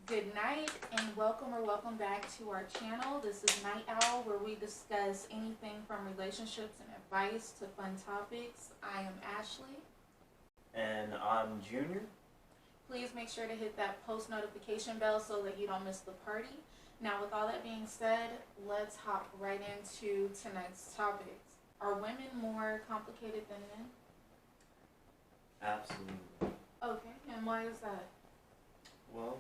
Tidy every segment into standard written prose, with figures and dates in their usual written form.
Good night and welcome back to our channel. This is Night Owl, where we discuss anything from relationships and advice to fun topics. I am Ashley. And I'm Junior. Please make sure to hit that post notification bell so that you don't miss the party. Now, with all that being said, let's hop right into tonight's topics. Are women more complicated than men? Absolutely. Okay, and why is that? Well,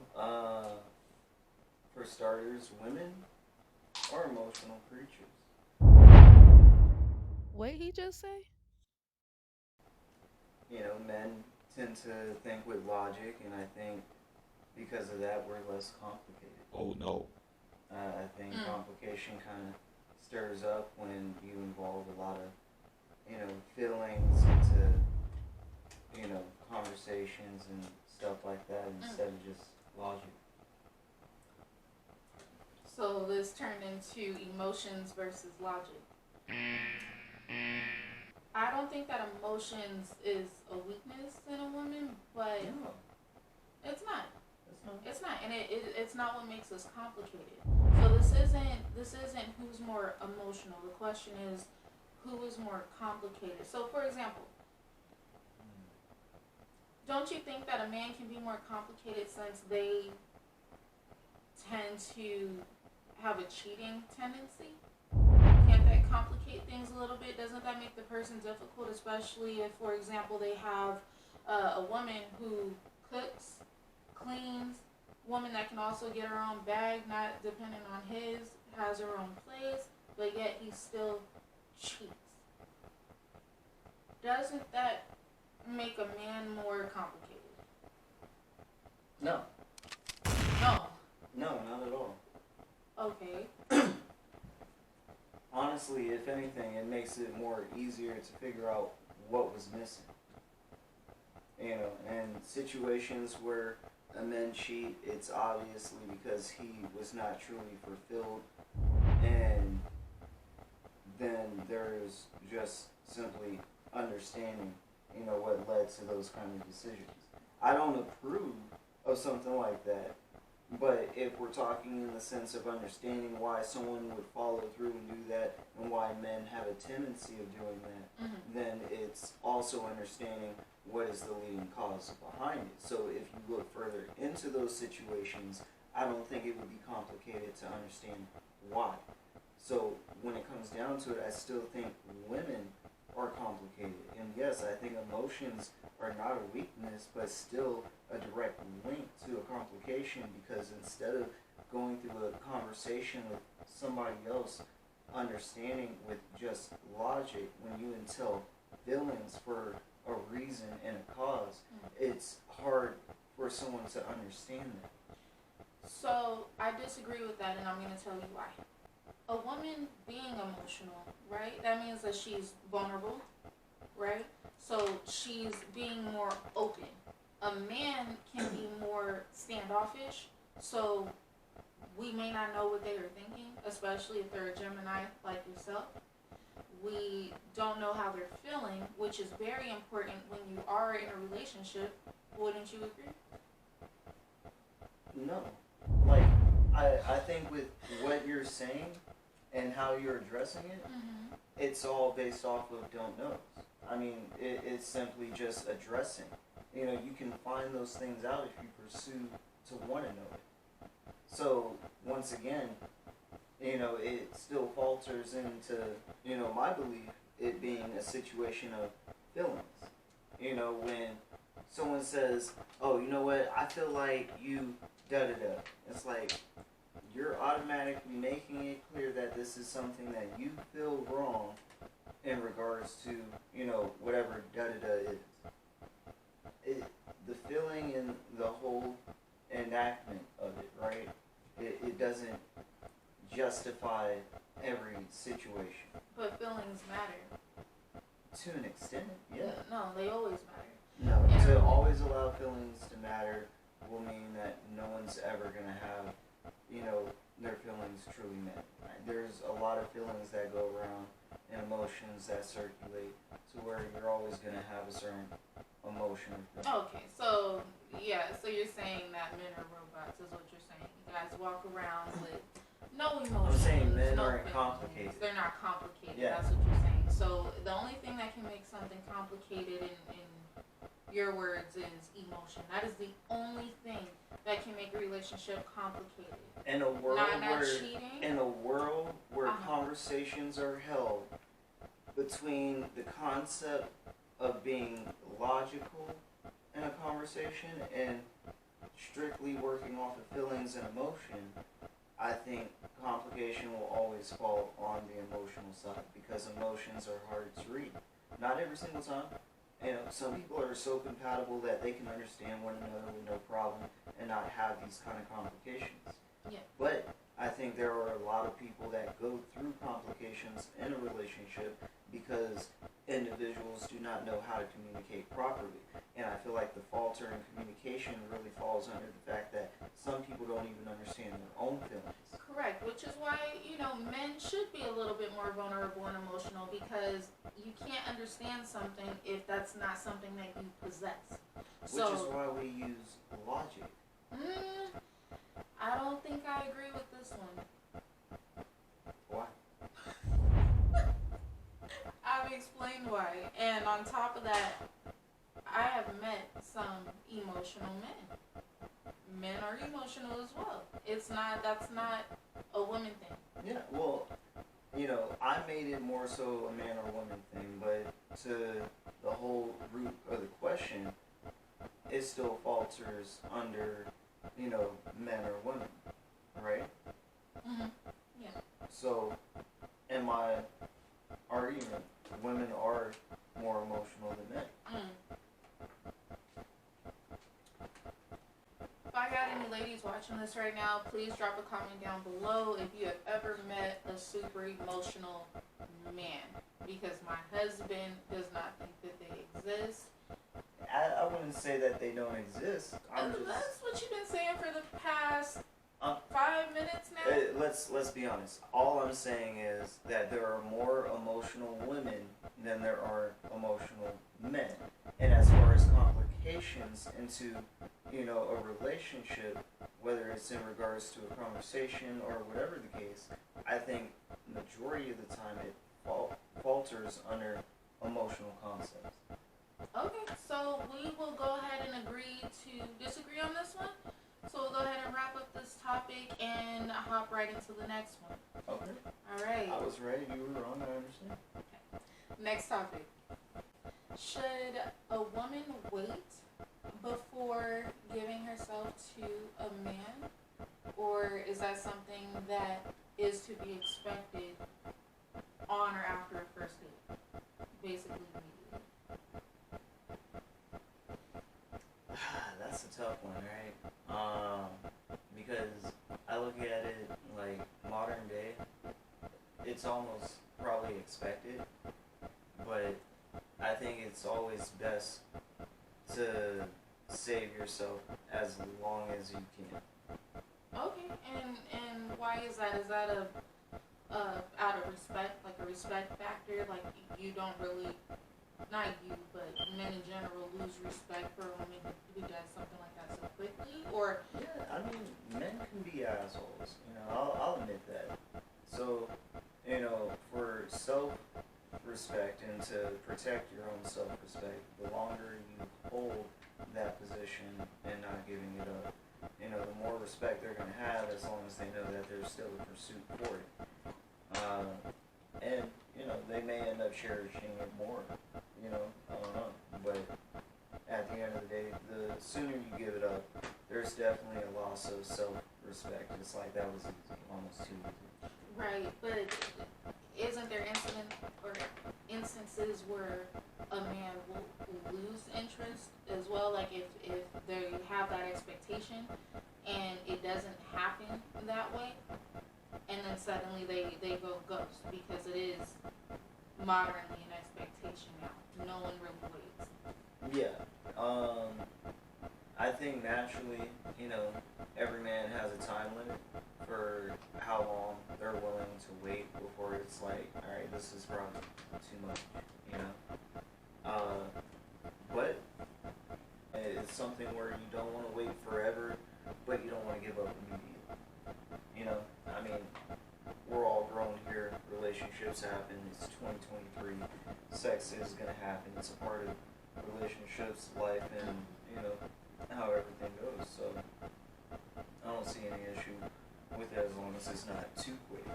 for starters, women are emotional creatures. What he just say? Men tend to think with logic, and I think because of that, we're less complicated. Oh no. I think complication kind of stirs up when you involve a lot of, feelings into, conversations and stuff like that instead of just logic. So this turned into emotions versus logic. I don't think that emotions is a weakness in a woman, but No, it's not. that's not. It's not, and it's not what makes us complicated. So this isn't who's more emotional. The question is who is more complicated. So for example, don't you think that a man can be more complicated since they tend to have a cheating tendency? Can't that complicate things a little bit? Doesn't that make the person difficult, especially if, for example, they have a woman who cooks, cleans, woman that can also get her own bag, not dependent on his, has her own place, but yet he still cheats. Doesn't that make a man more complicated? No, No. no, not at all. Okay. Honestly, if anything, it makes it more easier to figure out what was missing. And situations where a man cheat, it's obviously because he was not truly fulfilled, and then there's just simply understanding, what led to those kind of decisions. I don't approve of something like that, but if we're talking in the sense of understanding why someone would follow through and do that, and why men have a tendency of doing that, then it's also understanding what is the leading cause behind it. So if you look further into those situations, I don't think it would be complicated to understand why. So when it comes down to it, I still think women are complicated. And yes, I think emotions are not a weakness, but still a direct link to a complication, because instead of going through a conversation with somebody else, understanding with just logic, when you entail feelings for a reason and a cause, it's hard for someone to understand that. So I disagree with that, and I'm going to tell you why. A woman being emotional, right? That means that she's vulnerable, right? So she's being more open. A man can be more standoffish, so we may not know what they are thinking, especially if they're a Gemini like yourself. We don't know how they're feeling, which is very important when you are in a relationship. Wouldn't you agree? No. Like, I think with what you're saying and how you're addressing it, it's all based off of don't knows. I mean, it's simply just addressing. You can find those things out if you pursue to want to know it. So, once again, it still falters into, my belief, it being a situation of feelings. When someone says, oh, you know what, I feel like you da-da-da. It's like, you're automatically making it clear that this is something that you feel wrong in regards to, whatever da-da-da is. The feeling and the whole enactment of it, right? It doesn't justify every situation. But feelings matter. To an extent, yeah. No, they always matter. No, to always allow feelings to matter will mean that no one's ever going to have, their feelings truly met. Right? There's a lot of feelings that go around and emotions that circulate to where you're always going to have a certain emotion. Okay, so yeah, so you're saying that men are robots is what you're walk around with no emotions. I'm saying men no aren't feelings. complicated. They're not complicated. Yeah. That's what you're saying. So the only thing that can make something complicated in your words is emotion. That is the only thing that can make a relationship complicated. In a world Not where cheating. in a world where Uh-huh. conversations are held between the concept of being logical in a conversation and strictly working off of feelings and emotion, I think complication will always fall on the emotional side because emotions are hard to read. Not every single time. You know, some people are so compatible that they can understand one another with no problem and not have these kind of complications. Yeah. But I think there are a lot of people that go through complications in a relationship because individuals do not know how to communicate properly. And I feel like the falter in communication really falls under the fact that some people don't even understand their own feelings. Correct, which is why, men should be a little bit more vulnerable and emotional because you can't understand something if that's not something that you possess. Which is why we use logic. I don't think I agree with this one. Why? I've explained why. And on top of that, I have met some emotional men. Men are emotional as well. That's not a woman thing. Yeah, well, I made it more so a man or woman thing, but to the whole root of the question, it still falters under, men or women, right? Mm-hmm. Yeah. So, in my argument, women are more emotional than men. If I got any ladies watching this right now, please drop a comment down below if you have ever met a super emotional man. Because my husband does not think that they exist. I wouldn't say that they don't exist. That's what you've been saying for the past 5 minutes now. Let's be honest. All I'm saying is that there are more emotional women than there are emotional men. And as far as complications into, a relationship, whether it's in regards to a conversation or whatever the case, I think majority of the time it falters under emotional concepts. Okay, so we will go ahead and agree to disagree on this one. So we'll go ahead and wrap up this topic and hop right into the next one. Okay. All right. I was right. You were wrong. I understand. Next topic. Should a woman wait before giving herself to a man? Or is that something that is to be expected on or after a first date? Basically, immediately. That's a tough one, right? Because I look at it like modern day, it's almost probably expected, but I think it's always best to save yourself as long as you can. Okay, and why is that? Is that out of respect, like a respect factor? Like you don't really, not you, but men in general lose respect for a woman who does something like that so quickly? Or Yeah, I mean, men can be assholes. I'll admit that. So, for self-respect and to protect your own self-respect, the longer you hold that position and not giving it up, the more respect they're going to have as long as they know that there's still a pursuit for it. And, they may end up cherishing it more, I don't know. But at the end of the day, the sooner you give it up, there's definitely a loss of self-respect. It's like that was easy, almost too easy. right, but isn't there instances where a man will lose interest as well? Like if they have that expectation and it doesn't happen that way, and then suddenly they go ghost because it is modernly an expectation now. No one really waits. Yeah. I think naturally, every man has a time limit for how long they're willing to wait before it's like, alright, this is probably too much, But it's something where you don't want to wait forever, but you don't want to give up immediately. You know, I mean, we're all grown here. Relationships happen. It's 2023. Sex is gonna happen. It's a part of relationships, life, and you know how everything goes. So I don't see any issue with it as long as it's not too quick.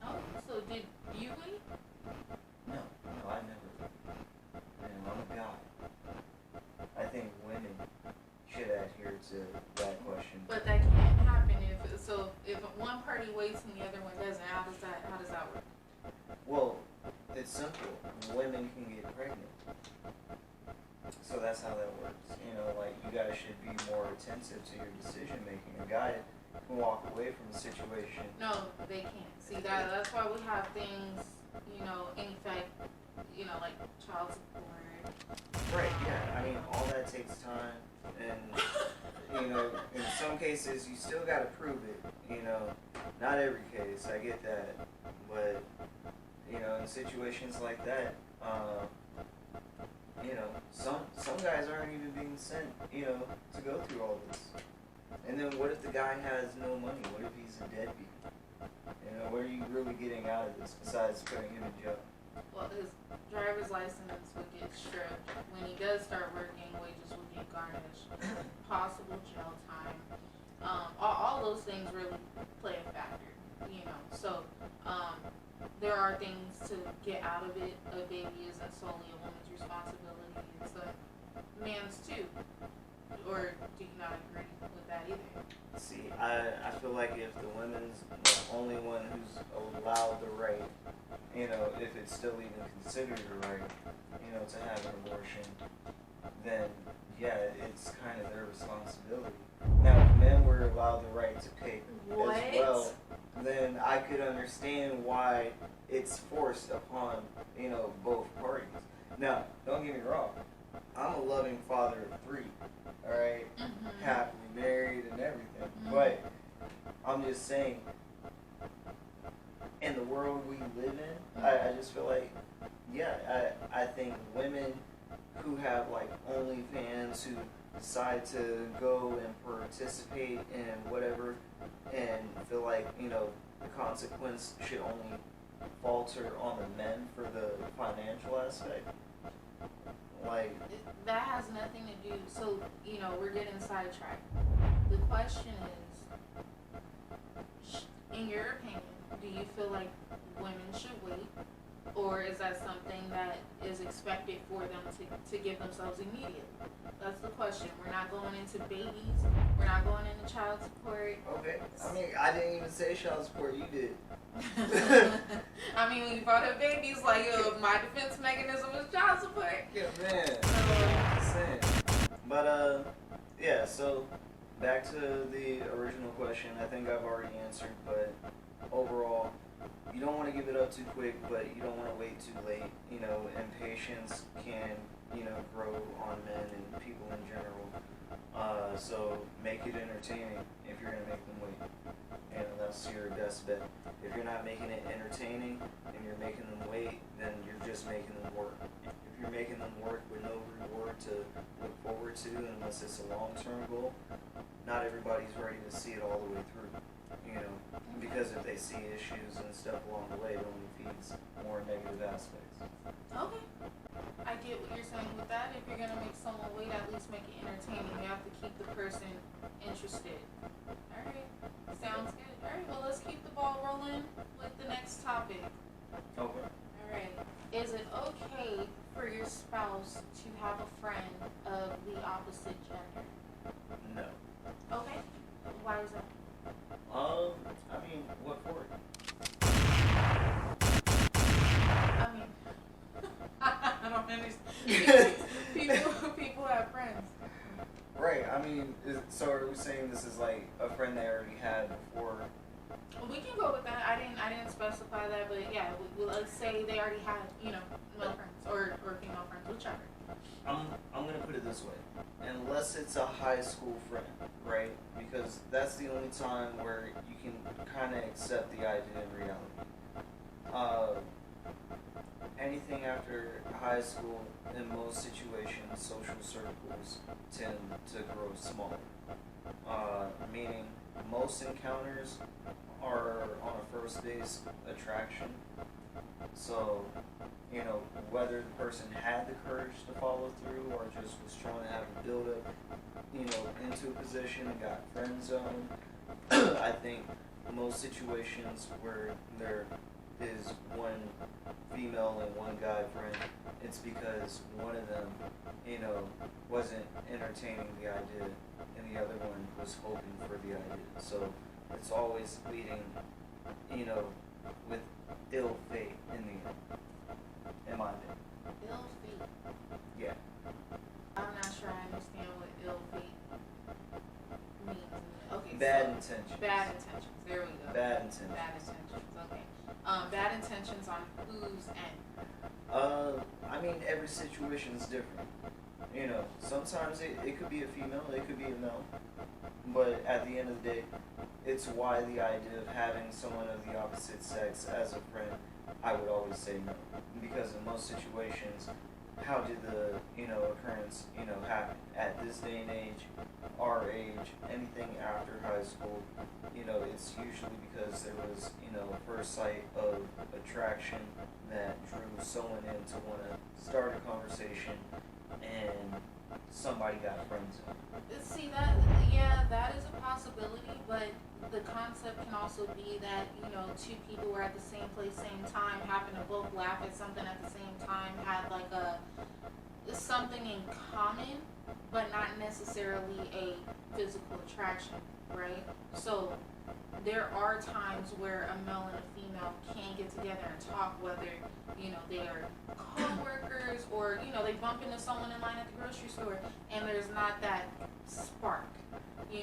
Oh, so did you wait? No, I never. Man, I'm a guy. I think women should adhere to that question. But that can't happen if one party waits and the other one doesn't. How does that work? Well, it's simple. Women can get pregnant. So that's how that works. You know, like, you guys should be more attentive to your decision making. A guy can walk away from a situation. No, they can't. See, that's why we have things, in effect, like child support. Right, yeah. I mean, all that takes time. And, in some cases, you still got to prove it. Not every case. I get that. But, in situations like that, some guys aren't even being sent, to go through all this. And then what if the guy has no money? What if he's a deadbeat? What are you really getting out of this besides putting him in jail? Well, his driver's license would get stripped. When he does start working, wages will get garnished. Possible jail time. All those things really play a factor, So, there are things to get out of it. A baby isn't solely a woman's responsibility. It's a man's too. Or do you not agree with that either? See, I feel like if the woman's the only one who's allowed the right, if it's still even considered a right, to have an abortion, then yeah, it's kind of their responsibility. Now, if men were allowed the right to pick as well, then I could understand why it's forced upon, both parties. Now, don't get me wrong, I'm a loving father of 3, alright? Mm-hmm. Happily married and everything. Mm-hmm. But I'm just saying, in the world we live in, I just feel like, yeah, I think women who have like OnlyFans, who decide to go and participate in whatever and feel like, the consequence should only falter on the men for the financial aspect. Like, that has nothing to do. So, we're getting sidetracked. The question is, in your opinion, do you feel like women should wait? Or is that something that is expected for them to give themselves immediately? That's the question. We're not going into babies. We're not going into child support. okay. I mean, I didn't even say child support. You did. I mean, when you brought up babies, like, my defense mechanism is child support. Yeah, man. I'm just saying. But, yeah, so back to the original question. I think I've already answered, but overall, you don't want to give it up too quick, but you don't want to wait too late. Impatience can, grow on men and people in general. So make it entertaining if you're going to make them wait. That's your best bet. If you're not making it entertaining and you're making them wait, then you're just making them work. If you're making them work with no reward to look forward to, unless it's a long-term goal, not everybody's ready to see it all the way through. Because if they see issues and stuff along the way, it only feeds more negative aspects. Okay. I get what you're saying with that. If you're going to make someone wait, at least make it entertaining. You have to keep the person interested. Alright. Sounds good. Alright, well, let's keep the ball rolling with the next topic. Okay. Alright. Is it okay for your spouse to have a friend of the opposite gender? No. Okay. Why is that? I mean, what for? I mean, I don't understand. People have friends. Right, I mean, so are we saying this is like a friend they already had before? We can go with that. I didn't specify that, but yeah, let's say they already had, male friends or female friends, whichever. I'm gonna put it this way. Unless it's a high school friend, right? Because that's the only time where you can kind of accept the idea in reality. Anything after high school, in most situations, social circles tend to grow smaller. Meaning most encounters are on a first base attraction. So, whether the person had the courage to follow through or just was trying to have a build up, into a position and got friend zoned. I think most situations where there is one female and one guy friend, it's because one of them, wasn't entertaining the idea and the other one was hoping for the idea. So it's always leading, with ill fate in the end, in my opinion. Ill fate. Yeah. I'm not sure I understand what ill fate means. Okay. Bad so, intentions. Bad intentions. There we go. Bad intentions. Bad intentions. Okay. Bad intentions on whose end? I mean, every situation is different. Sometimes it could be a female, it could be a male. But at the end of the day, it's why the idea of having someone of the opposite sex as a friend, I would always say no. Because in most situations, how did the, occurrence, happen? At this day and age, our age, anything after high school, it's usually because there was, a first sight of attraction that drew someone in to want to start a conversation, and somebody got friend zoned. See that is a possibility, but the concept can also be that two people were at the same place, same time, happen to both laugh at something at the same time, had like something in common, but not necessarily a physical attraction, right? So there are times where a male and a female can get together and talk, whether they are co-workers or they bump into someone in line at the grocery store, and there's not that spark. I'm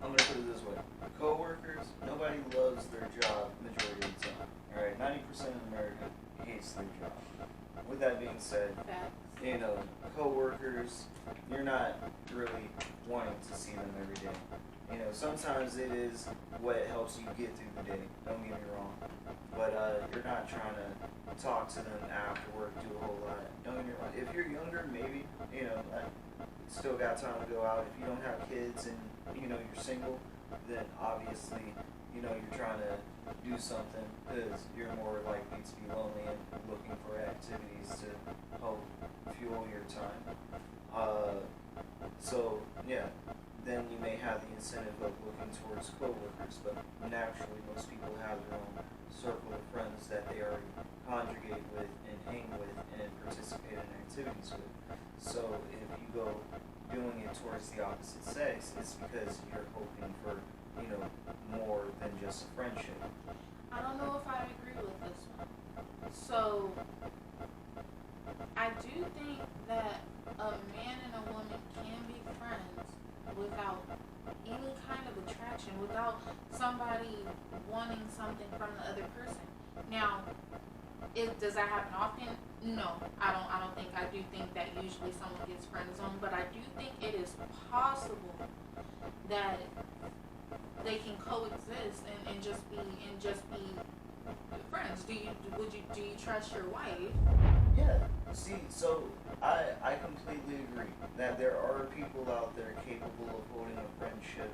gonna put it this way: co-workers, nobody loves their job majority of the time. All right, 90% of America hates their job. With that being said, Facts. co-workers, you're not really wanting to see them every day. Sometimes it is what helps you get through the day. Don't get me wrong, but you're not trying to talk to them after work, do a whole lot. Don't get me wrong. If you're younger, maybe still got time to go out. If you don't have kids and you're single, then obviously you're trying to do something because you're more likely to be lonely and looking for activities to help fuel your time. So yeah, then you may have the incentive of looking towards coworkers, but naturally most people have their own circle of friends that they already conjugate with and hang with and participate in activities with. So if you go doing it towards the opposite sex, it's because you're hoping for, more than just a friendship. I don't know if I agree with this one. So I do think that a man and a woman can be friends without any kind of attraction, without somebody wanting something from the other person. Now, does that happen often? No, I don't think. I do think that usually someone gets friend zoned, but I do think it is possible that they can coexist and just be friends. Do you trust your wife? Yeah. See, so I completely agree that there are people out there capable of holding a friendship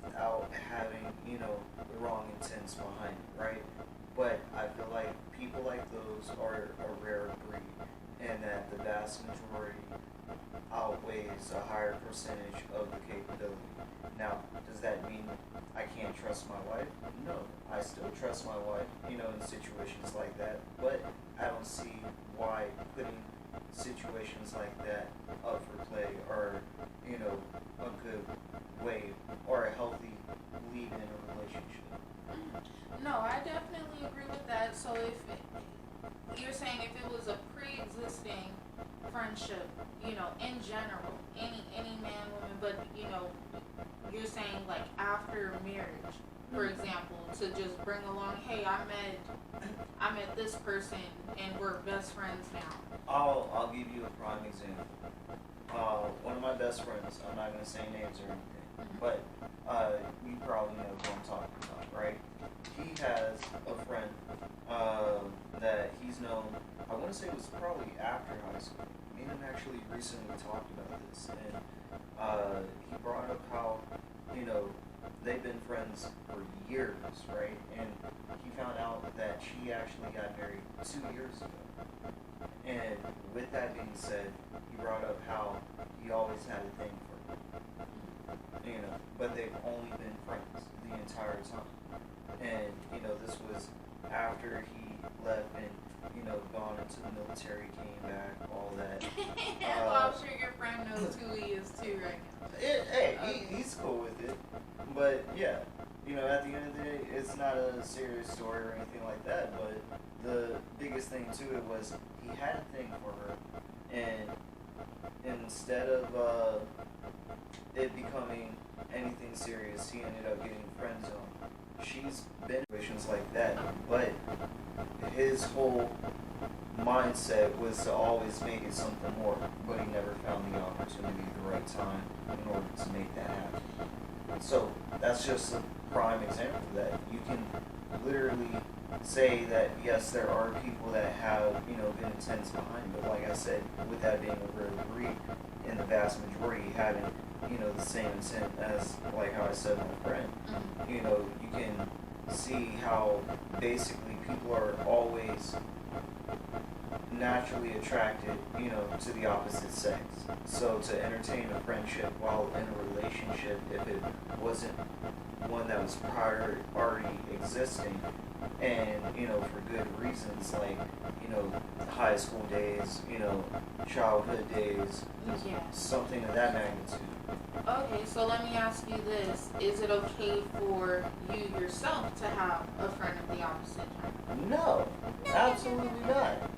without having, the wrong intents behind it, right? But I feel like people like those are a rare breed, and that the vast majority outweighs a higher percentage of the capability. Now, does that mean I can't trust my wife? No, I still trust my wife, in situations like that, but I don't see why putting situations like that up for play are, a good way or a healthy lead in a relationship. No, I definitely agree with that. So you're saying if it was a pre-existing friendship, in general, any man, woman, but you're saying like after marriage, for example, to just bring along, hey, I met this person and we're best friends now. I'll give you a prime example. One of my best friends, I'm not gonna say names or anything, but you probably know who I'm talking about, right? He has a friend that he's known, I want to say it was probably after high school. Me and him actually recently talked about this, and he brought up how, they've been friends for years, right? And he found out that she actually got married 2 years ago. And with that being said, he brought up how he always had a thing for her, but they've only been friends the entire time. And, this was after he left and, gone into the military, came back, all that. Well, I'm sure your friend knows who he is too right now. He's cool with it. But, yeah, at the end of the day, it's not a serious story or anything like that. But the biggest thing to it was he had a thing for her. And instead of it becoming anything serious, he ended up getting friend zoned. She's been in situations like that, but his whole mindset was to always make it something more, but he never found the opportunity at the right time in order to make that happen. So that's just a prime example of that. You can literally say that yes, there are people that have been intense behind, but like I said, with that being a rare breed, and the vast majority having the same intent as like how I said my friend, you can see how basically people are always naturally attracted, to the opposite sex. So to entertain a friendship while in a relationship, if it wasn't one that was already existing, and for good reasons, like high school days, childhood days, something of that magnitude. Okay, so let me ask you this. Is it okay for you yourself to have a friend of the opposite gender? No, absolutely not.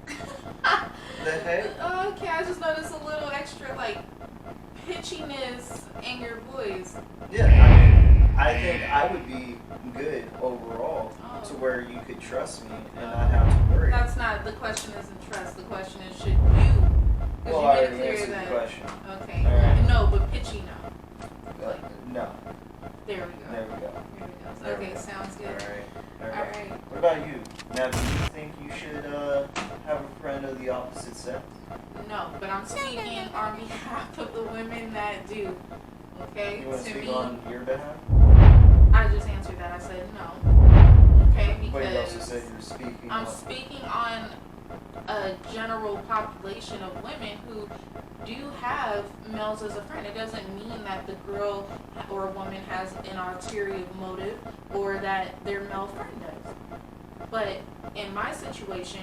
The heck? Okay, I just noticed a little extra, pitchiness in your voice. Yeah, I think I would be good overall to where you could trust me and not have to worry. That's not, the question isn't trust. The question is, should you? Well, I already answered the question. Okay, Right. no, but pitchy no. No. There we go. There we go. There we go. Okay, sounds good. All right. Alright. What about you? Now, do you think you should have a friend of the opposite sex? No, but I'm speaking on behalf of the women that do. Okay? You want to To speak me, on your behalf? I just answered that. I said no. Okay, But you also because said you're speaking I'm on... speaking on a general population of women who do have males as a friend. It doesn't mean that the girl or woman has an ulterior motive or that their male friend does. But in my situation,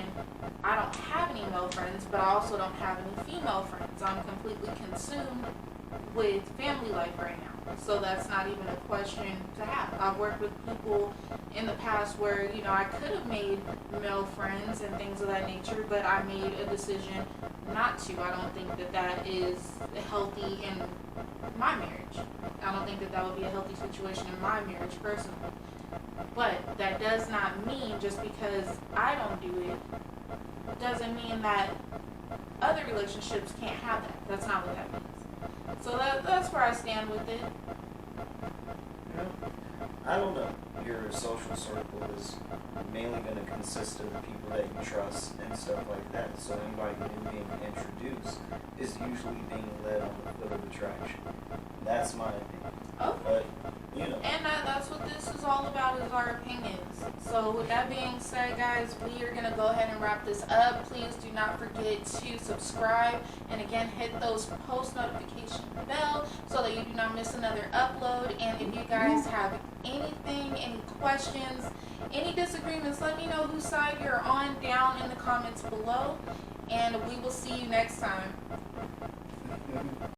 I don't have any male friends, but I also don't have any female friends. I'm completely consumed with family life right now. So that's not even a question to have. I've worked with people in the past where, I could have made male friends and things of that nature, but I made a decision not to. I don't think that that is healthy in my marriage. I don't think that that would be a healthy situation in my marriage personally. But that does not mean just because I don't do it, doesn't mean that other relationships can't have that. That's not what that means. So that's where I stand with it. I don't know. Your social circle is mainly going to consist of the people that you trust and stuff like that. So anybody new being introduced is usually being led on the foot of attraction. That's my opinion. Okay. But, And that's what this is all about, is our opinions. So with that being said, guys, we are going to go ahead and wrap this up. Please do not forget to subscribe. And again, hit those post notification bell so that you do not miss another upload. And if you guys have anything, any questions, any disagreements, let me know whose side you're on down in the comments below. And we will see you next time.